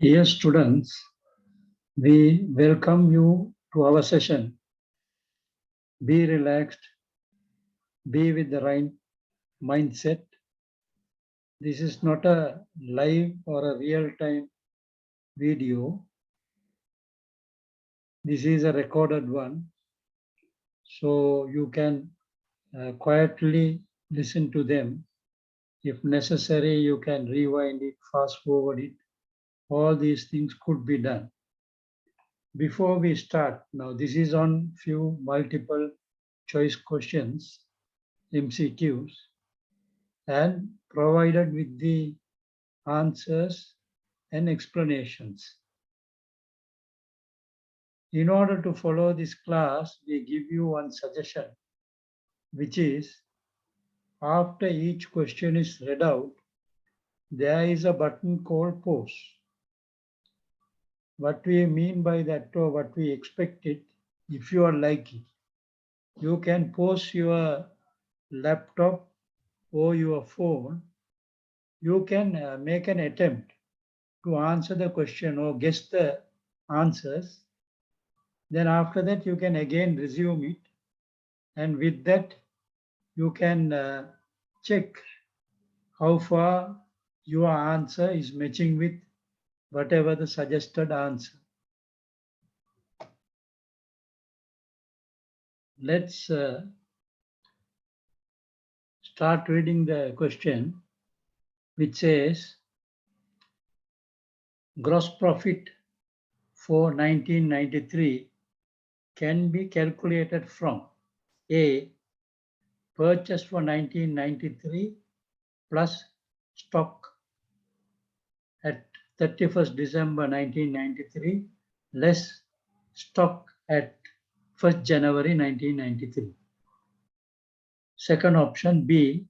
Dear students, we welcome you to our session. Be relaxed, be with the right mindset. This is not a live or a real-time video. This is a recorded one. So you can quietly listen to them. If necessary, you can rewind it, fast forward it. All these things could be done. Before we start, now this is on few multiple choice questions, MCQs, and provided with the answers and explanations. In order to follow this class, we give you one suggestion, which is after each question is read out, there is a button called pause. What we mean by that, or what we expect it, if you are like it, you can pause your laptop or your phone. You can make an attempt to answer the question or guess the answers. Then after that, you can again resume it. And with that, you can check how far your answer is matching with whatever the suggested answer. Let's start reading the question, which says, gross profit for 1993 can be calculated from A, purchase for 1993 plus stock at 31st December 1993 less stock at 1st January 1993. Second option, B,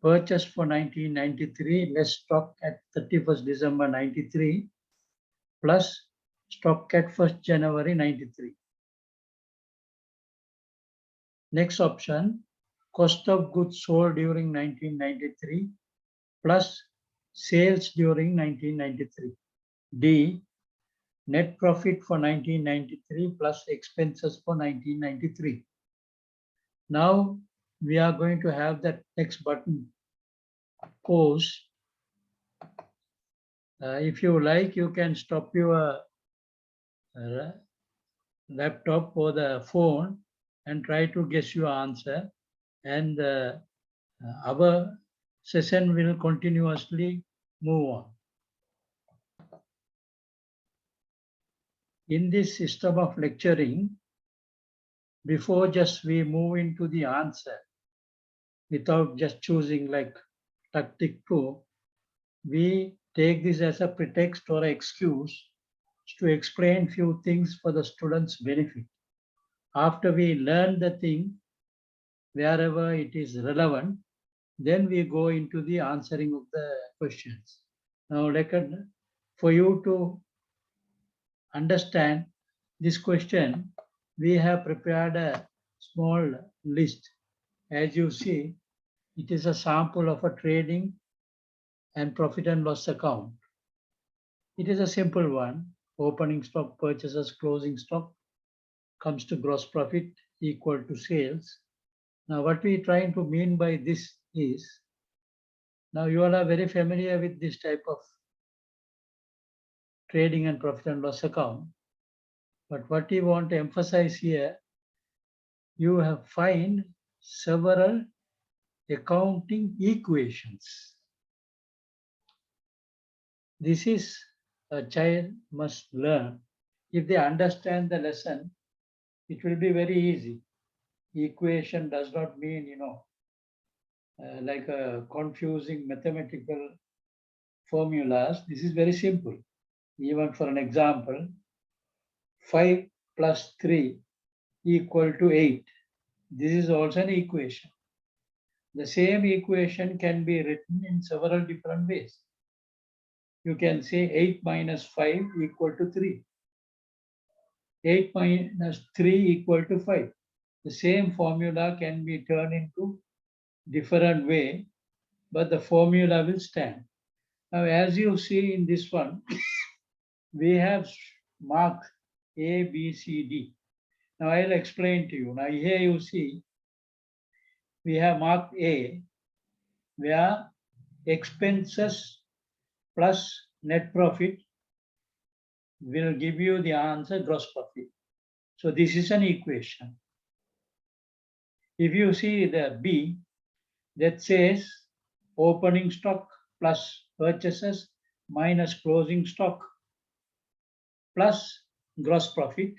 purchase for 1993 less stock at 31st December 93 plus stock at 1st January 93. Next option, cost of goods sold during 1993 plus sales during 1993. D, net profit for 1993 plus expenses for 1993. Now we are going to have that next button, pause. If you like, you can stop your laptop or the phone and try to guess your answer. And our session will continuously move on. In this system of lecturing, before just we move into the answer, without just choosing like tactic 2, we take this as a pretext or an excuse to explain few things for the students' benefit. After we learn the thing, wherever it is relevant, then we go into the answering of the questions. Now, for you to understand this question, we have prepared a small list. As you see, it is a sample of a trading and profit and loss account. It is a simple one. Opening stock, purchases, closing stock comes to gross profit equal to sales. Now, what we are trying to mean by this is, now you all are very familiar with this type of trading and profit and loss account. But what we want to emphasize here, you have find several accounting equations. This is a child must learn. If they understand the lesson, it will be very easy. Equation does not mean, like a confusing mathematical formulas. This is very simple. Even for an example, 5 plus 3 equal to 8. This is also an equation. The same equation can be written in several different ways. You can say 8 minus 5 equal to 3. 8 minus 3 equal to 5. The same formula can be turned into different way, but the formula will stand. Now, as you see in this one, we have marked A, B, C, D. Now I'll explain to you. Now here you see, we have marked A, where expenses plus net profit will give you the answer gross profit. So this is an equation. If you see the B, that says opening stock plus purchases minus closing stock plus gross profit.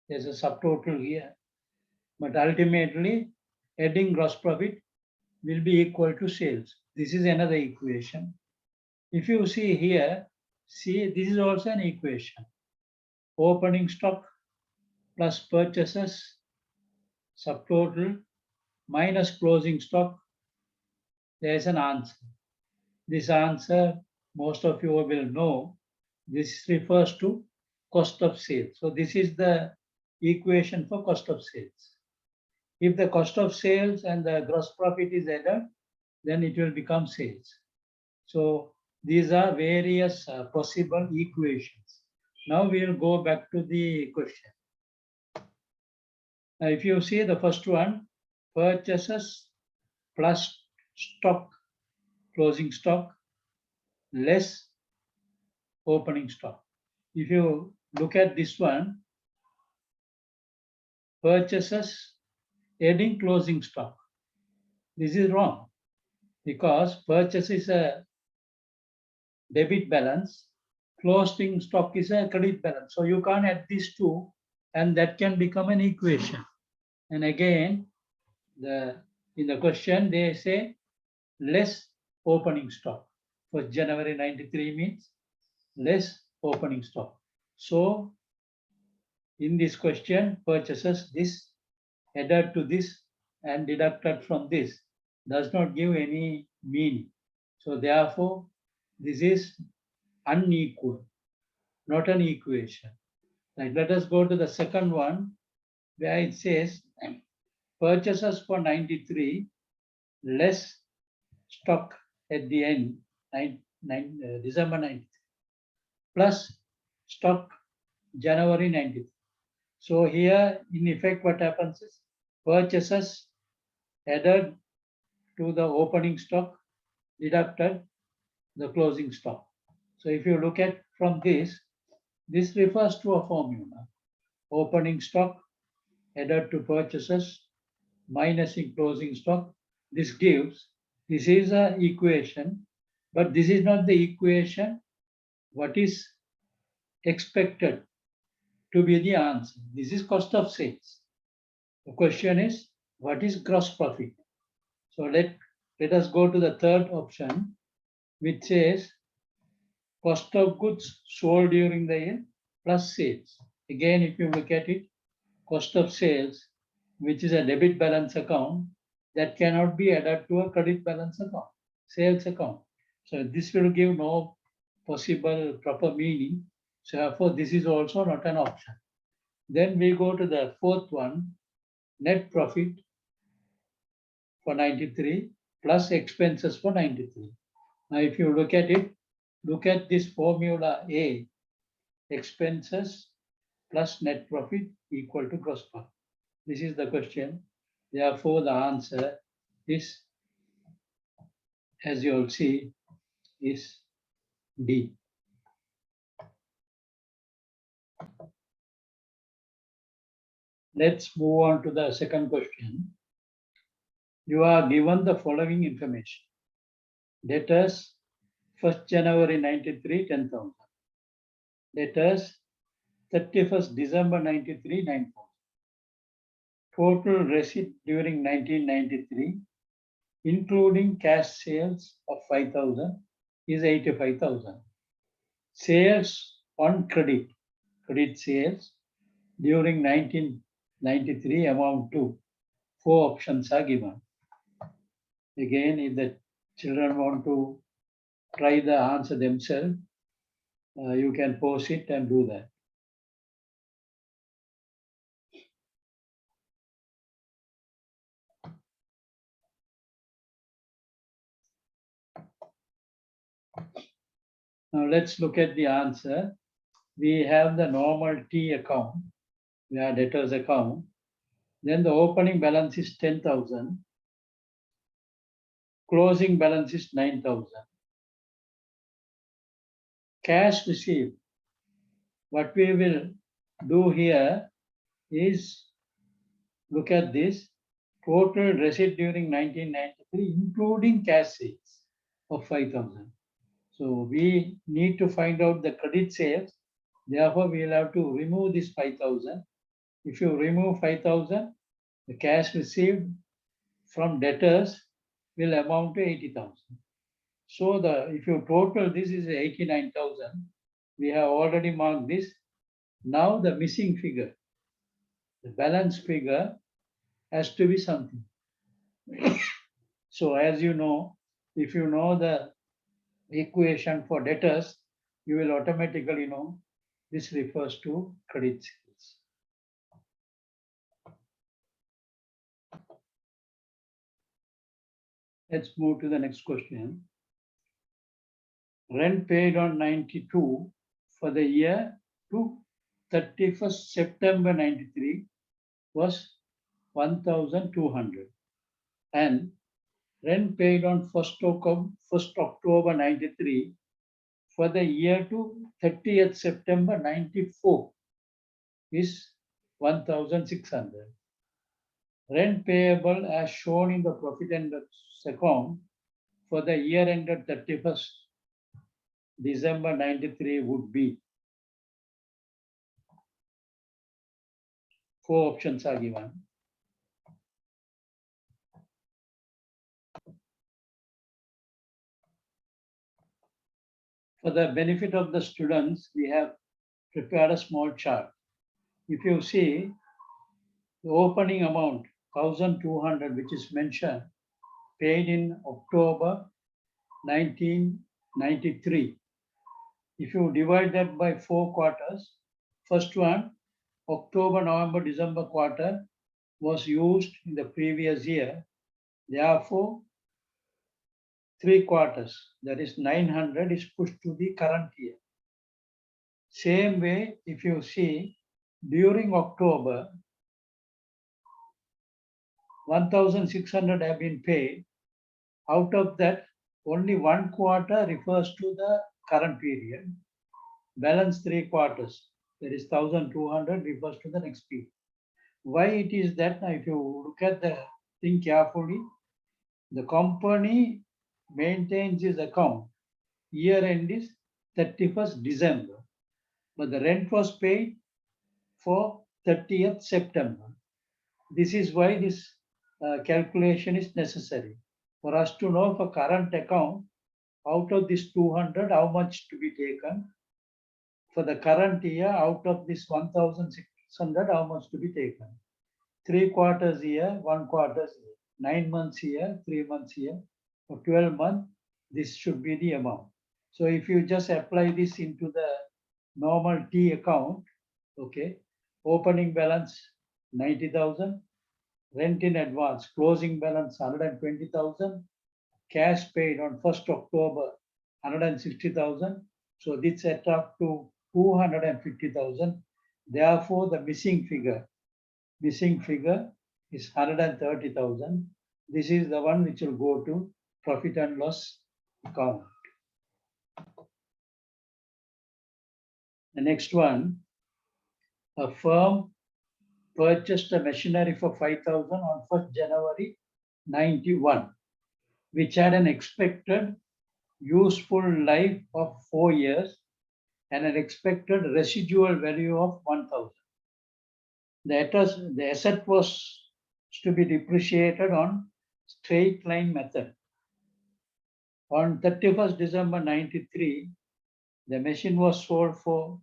There's a subtotal here, but ultimately adding gross profit will be equal to sales. This is another equation. If you see here, see, this is also an equation. Opening stock plus purchases subtotal minus closing stock, there's an answer. This answer, most of you will know, this refers to cost of sales. So this is the equation for cost of sales. If the cost of sales and the gross profit is added, then it will become sales. So these are various possible equations. Now we will go back to the question. Now if you see the first one, purchases plus stock, closing stock, less opening stock. If you look at this one, purchases adding closing stock. This is wrong because purchase is a debit balance, closing stock is a credit balance. So you can't add these two and that can become an equation. And again, in the question, they say less opening stock. For January 93 means less opening stock. So in this question, purchases this added to this and deducted from this does not give any meaning. So therefore, this is unequal, not an equation. Like, let us go to the second one where it says purchases for 93 less stock at the end, December 93 plus stock January 93. So here in effect what happens is purchases added to the opening stock deducted the closing stock. So if you look at from this refers to a formula. Opening stock added to purchases minusing closing stock. This is an equation, but this is not the equation what is expected to be the answer. This is cost of sales. The question is, what is gross profit? So let us go to the third option, which says cost of goods sold during the year plus sales. Again, if you look at it, cost of sales, which is a debit balance account, that cannot be added to a credit balance account, sales account. So this will give no possible proper meaning. So therefore, this is also not an option. Then we go to the fourth one, net profit for 93 plus expenses for 93. Now, if you look at it, look at this formula A, expenses plus net profit equal to gross profit. This is the question. Therefore, the answer is, as you will see, is D. Let's move on to the second question. You are given the following information. Debtors 1st January 93, 10,000. Debtors 31st December 93, 9,000. Total receipt during 1993, including cash sales of 5,000, is 85,000. Sales on credit sales during 1993 amount to 4 options are given. Again, if the children want to try the answer themselves, you can pause it and do that. Now let's look at the answer. We have the normal T account, we have debtors account. Then the opening balance is 10,000. Closing balance is 9,000. Cash received. What we will do here is look at this. Total receipt during 1993, including cash sales of 5,000. So we need to find out the credit sales. Therefore, we will have to remove this 5,000. If you remove 5,000, the cash received from debtors will amount to 80,000. So if you total this is 89,000. We have already marked this. Now the missing figure, the balance figure has to be something. So as you know, if you know the equation for debtors, you will automatically know this refers to credit sales. Let's move to the next question. Rent paid on 92 for the year to 31st September 93 was 1,200, and rent paid on 1st October 93 for the year to 30th September 94 is 1,600. Rent payable as shown in the profit and loss account for the year ended 31st December 93 would be. 4 options are given. For the benefit of the students, we have prepared a small chart. If you see the opening amount 1,200, which is mentioned, paid in October 1993. If you divide that by 4 quarters, first one, October, November, December quarter was used in the previous year. Therefore, 3 quarters, that is 900, is pushed to the current year. Same way, if you see, during October, 1,600 have been paid. Out of that, only 1 quarter refers to the current period. Balance 3 quarters, that is 1,200, refers to the next period. Why it is that? Now, if you look at the thing carefully, the company maintains its account. Year end is 31st December, but the rent was paid for 30th September. This is why this calculation is necessary for us to know for current account, out of this 200, how much to be taken. For the current year, out of this 1,600, how much to be taken. 3 quarters here, 1 quarter here, 9 months here, 3 months here. For 12 months, this should be the amount. So if you just apply this into the normal T account, okay, opening balance 90,000, rent in advance, closing balance 120,000, cash paid on 1st October 160,000. So this set up to 250,000. Therefore, the missing figure is 130,000. This is the one which will go to profit and loss account. The next one, a firm purchased a machinery for 5,000 on 1st January 91, which had an expected useful life of 4 years and an expected residual value of 1,000. The asset was to be depreciated on straight line method. On 31st December 93, the machine was sold for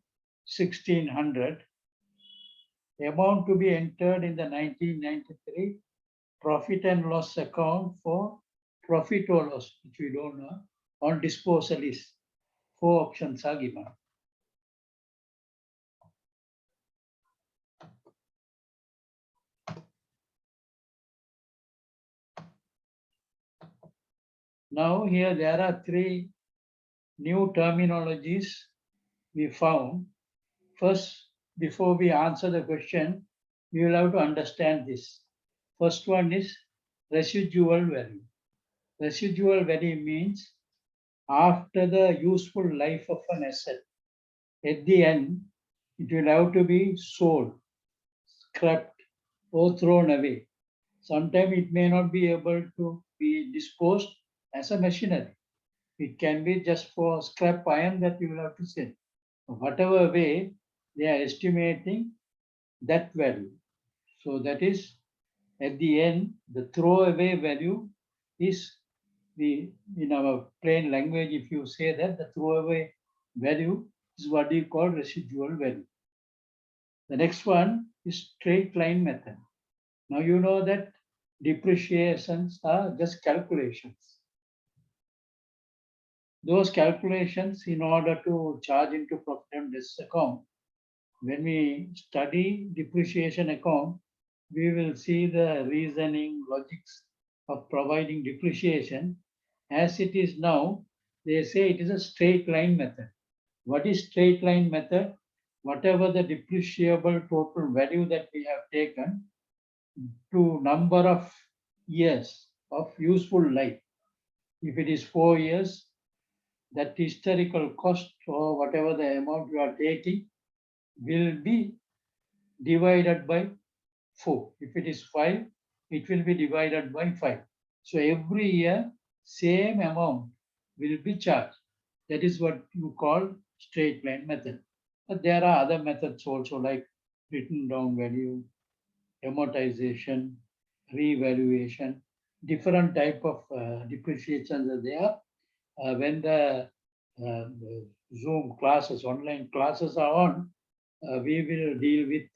1,600. The amount to be entered in the 1993 profit and loss account for profit or loss, which we don't know, on disposal is 4 options are given. Now here there are 3 new terminologies we found. First, before we answer the question, we will have to understand this. First one is residual value. Residual value means after the useful life of an asset, at the end, it will have to be sold, scrapped, or thrown away. Sometimes it may not be able to be disposed as a machinery. It can be just for scrap iron that you will have to sell. Whatever way, they are estimating that value. So that is at the end, the throwaway value is in our plain language, if you say that the throwaway value is what you call residual value. The next one is straight line method. Now you know that depreciations are just calculations. Those calculations, in order to charge into profit and loss account, when we study depreciation account, we will see the reasoning, logics of providing depreciation. As it is now, they say it is a straight line method. What is straight line method? Whatever the depreciable total value that we have taken to number of years of useful life. If it is 4 years, that historical cost or whatever the amount you are taking will be divided by 4. If it is 5, it will be divided by 5. So every year, same amount will be charged. That is what you call straight line method. But there are other methods also, like written down value, amortization, revaluation, different type of depreciations are there. When the Zoom classes, online classes are on, we will deal with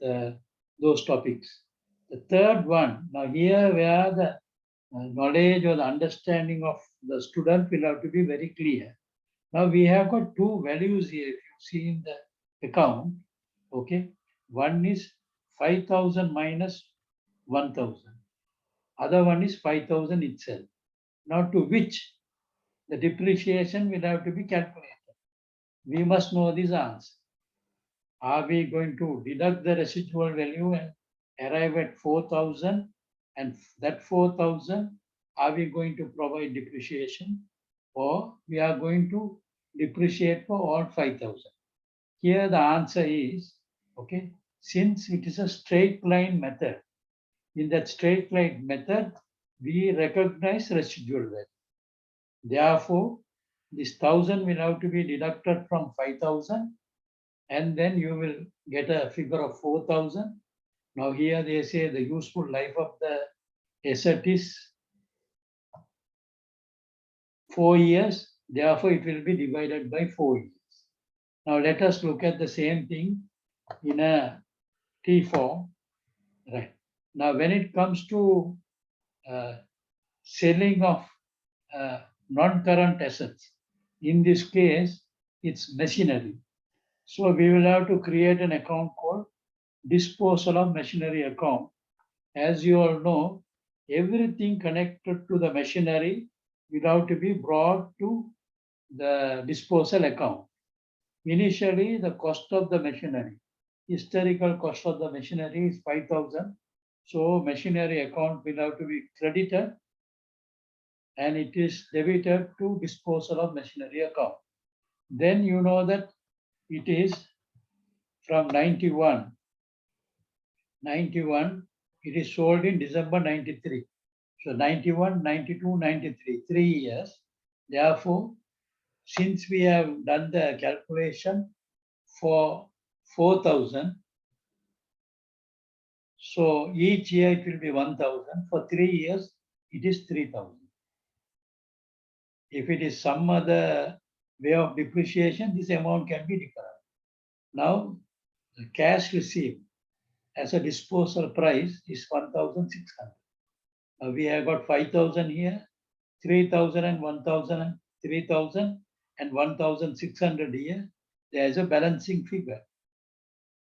those topics. The third one, now here where the knowledge or the understanding of the student will have to be very clear. Now we have got two values here, if you see in the account, okay? One is 5,000 minus 1,000. Other one is 5,000 itself. Now to which the depreciation will have to be calculated. We must know this answer. Are we going to deduct the residual value and arrive at 4,000? And that 4,000, are we going to provide depreciation? Or we are going to depreciate for all 5,000? Here the answer is, okay, since it is a straight line method, in that straight line method, we recognize residual value. Therefore, this 1,000 will have to be deducted from 5,000, and then you will get a figure of 4,000. Now here they say the useful life of the asset is 4 years. Therefore, it will be divided by 4 years. Now let us look at the same thing in a T form. Right. Now when it comes to selling of non-current assets, in this case, it's machinery. So we will have to create an account called disposal of machinery account. As you all know, everything connected to the machinery will have to be brought to the disposal account. Initially, the cost of the machinery, historical cost of the machinery is 5,000. So machinery account will have to be credited and it is debited to disposal of machinery account. Then you know that it is from 91, it is sold in December 93. So 91, 92, 93, 3 years. Therefore, since we have done the calculation for 4,000, so each year it will be 1,000. For 3 years, it is 3,000. If it is some other way of depreciation, this amount can be different. Now, the cash received as a disposal price is 1,600. We have got 5,000 here, 3,000 and 1,000 and 3,000 and 1,600 here. There is a balancing figure.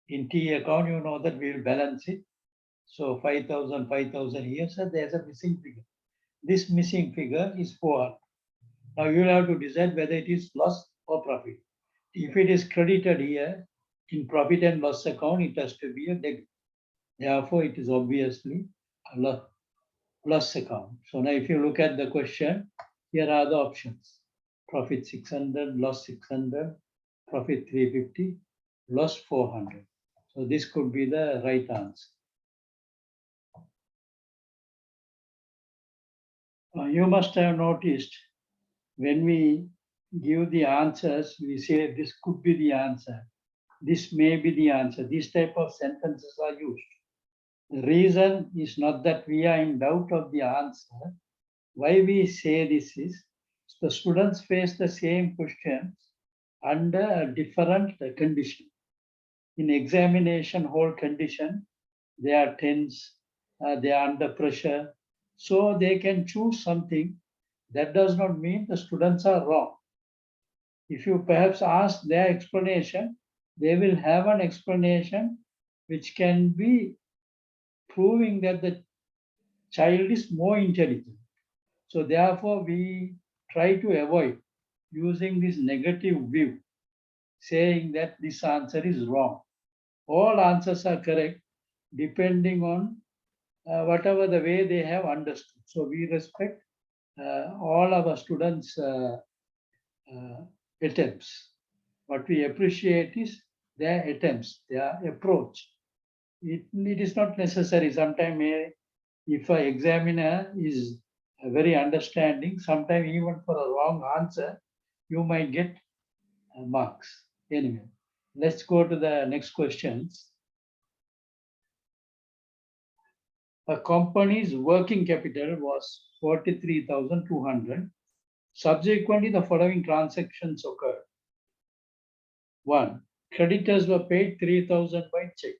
In T account, you know that we will balance it. So 5,000, 5,000 here, so there is a missing figure. This missing figure is 400. Now you will have to decide whether it is loss or profit. If it is credited here in profit and loss account, it has to be a debit. Therefore, it is obviously a loss account. So now if you look at the question, here are the options. Profit 600, loss 600, profit 350, loss 400. So this could be the right answer. You must have noticed when we give the answers, we say this could be the answer. This may be the answer. These type of sentences are used. The reason is not that we are in doubt of the answer. Why we say this is the students face the same questions under a different condition. In examination hall condition, they are tense, they are under pressure, so they can choose something. That does not mean the students are wrong. If you perhaps ask their explanation, they will have an explanation which can be proving that the child is more intelligent. So therefore, we try to avoid using this negative view, saying that this answer is wrong. All answers are correct depending on whatever the way they have understood. So we respect all our students' attempts. What we appreciate is their attempts, their approach. It is not necessary. Sometimes if an examiner is very understanding, sometimes even for a wrong answer, you might get marks. Anyway, let's go to the next questions. A company's working capital was 43,200. Subsequently, the following transactions occurred. 1. Creditors were paid 3,000 by check.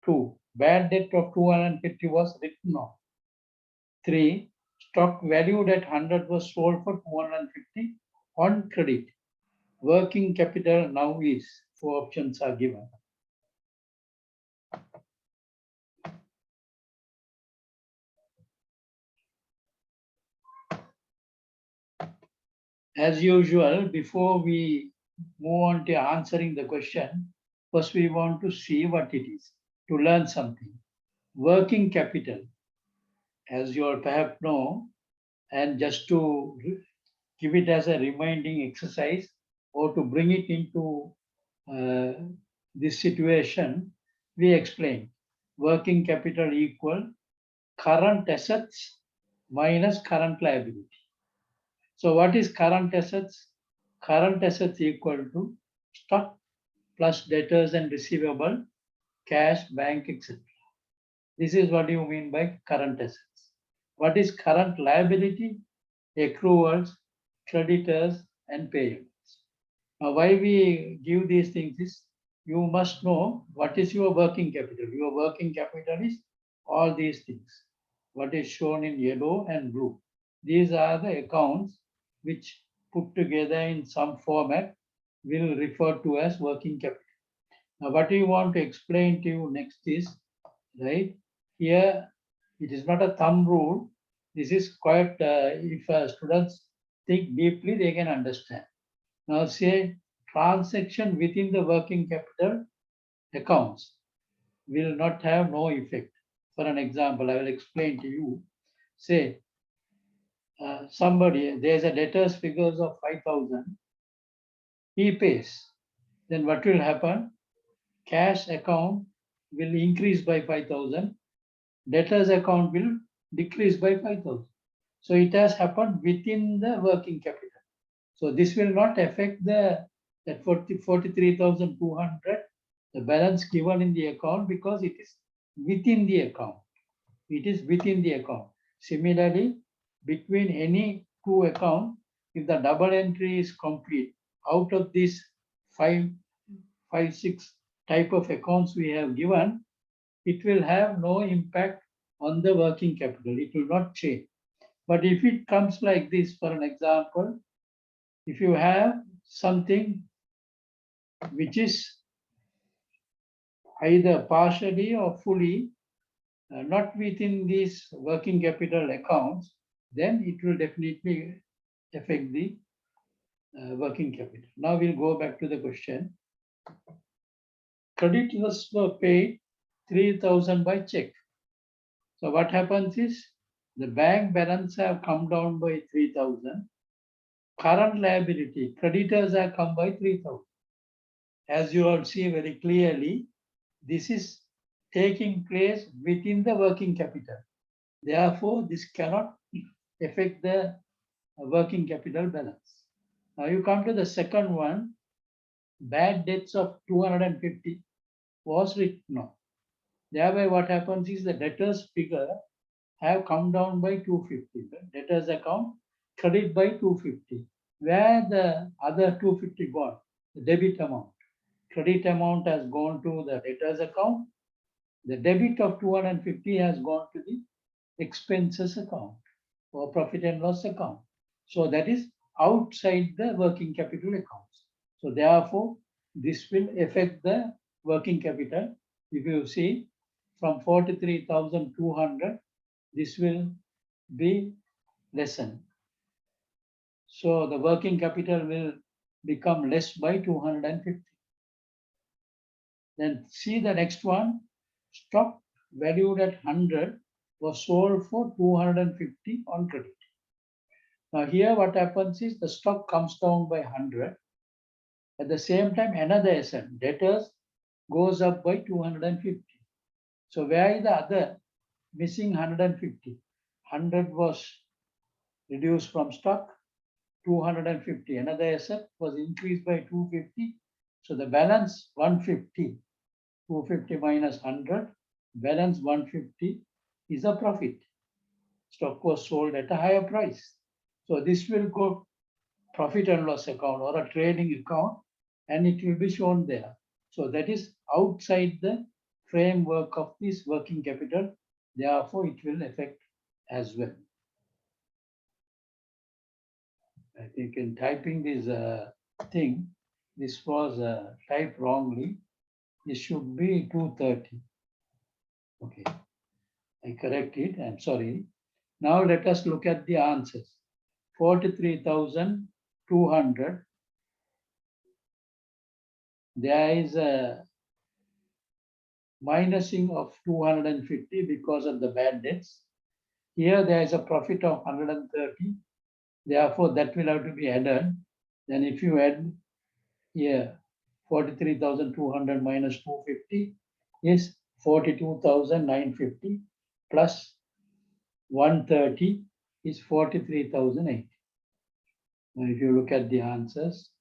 2. Bad debt of 250 was written off. 3. Stock valued at 100 was sold for 250 on credit. Working capital now is, 4 options are given. As usual, before we move on to answering the question, first we want to see what it is, to learn something. Working capital, as you all perhaps know, and just to give it as a reminding exercise or to bring it into this situation, we explain working capital equal current assets minus current liability. So what is current assets? Current assets equal to stock plus debtors and receivable, cash, bank, etc. This is what you mean by current assets. What is current liability? Accruals, creditors, and payables. Now, why we give these things is you must know what is your working capital. Your working capital is all these things. What is shown in yellow and blue. These are the accounts which put together in some format will refer to as working capital. Now, what we want to explain to you next is, right, here it is not a thumb rule. This is quite, if students think deeply, they can understand. Now say transaction within the working capital accounts will not have no effect. For an example, I will explain to you. Say somebody, there's a debtor's figures of 5,000, he pays. Then what will happen? Cash account will increase by 5,000. Debtor's account will decrease by 5,000. So it has happened within the working capital. So this will not affect that 43,200, the balance given in the account, because it is within the account. It is within the account. Similarly, between any two accounts, if the double entry is complete, out of these five, six type of accounts we have given, it will have no impact on the working capital. It will not change. But if it comes like this, for an example, if you have something which is either partially or fully not within these working capital accounts, then it will definitely affect the working capital. Now we'll go back to the question. Creditors were paid 3,000 by check. So what happens is the bank balance have come down by 3,000. Current liability, creditors have come by 3,000. As you all see very clearly, this is taking place within the working capital. Therefore, this cannot affect the working capital balance. Now you come to the second one, bad debts of 250 was written off. Thereby what happens is the debtors figure have come down by 250. The debtors account credit by 250. Where the other 250 gone? The debit amount. Credit amount has gone to the debtors account. The debit of 250 has gone to the expenses account or profit and loss account. So that is outside the working capital accounts. So therefore, this will affect the working capital. If you see from 43,200, this will be lessened. So the working capital will become less by 250. Then see the next one, stock valued at 100 was sold for 250 on credit. Now here what happens is the stock comes down by 100. At the same time, another asset, debtors, goes up by 250. So where is the other missing 150? 100 was reduced from stock, 250. Another asset was increased by 250. So the balance 150, 250 minus 100, balance 150 is a profit. Stock was sold at a higher price. So this will go profit and loss account or a trading account, and it will be shown there. So that is outside the framework of this working capital. Therefore, it will affect as well. I think in typing this thing, this was typed wrongly. It should be 230. Okay, I correct it. I'm sorry. Now let us look at the answers. 43,200. There is a minusing of 250 because of the bad debts. Here there is a profit of 130. Therefore, that will have to be added. Then if you add here 43,200 minus 250 is 42,950 plus 130 is 43,080. Now, if you look at the answers,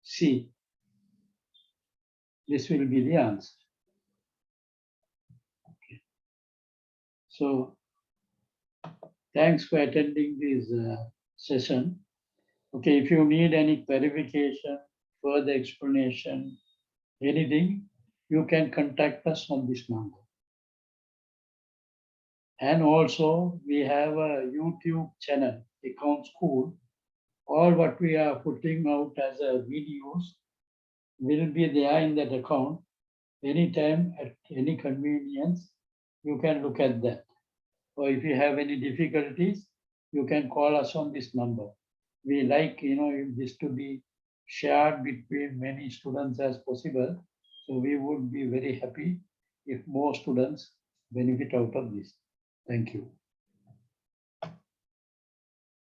C, this will be the answer. Okay. So, thanks for attending this session. Okay, if you need any clarification, further explanation, anything, you can contact us on this number. And also, we have a YouTube channel, Account School. All what we are putting out as videos will be there in that account. Anytime, at any convenience, you can look at that. Or if you have any difficulties, you can call us on this number. We like, this to be shared between many students as possible. So we would be very happy if more students benefit out of this. Thank you.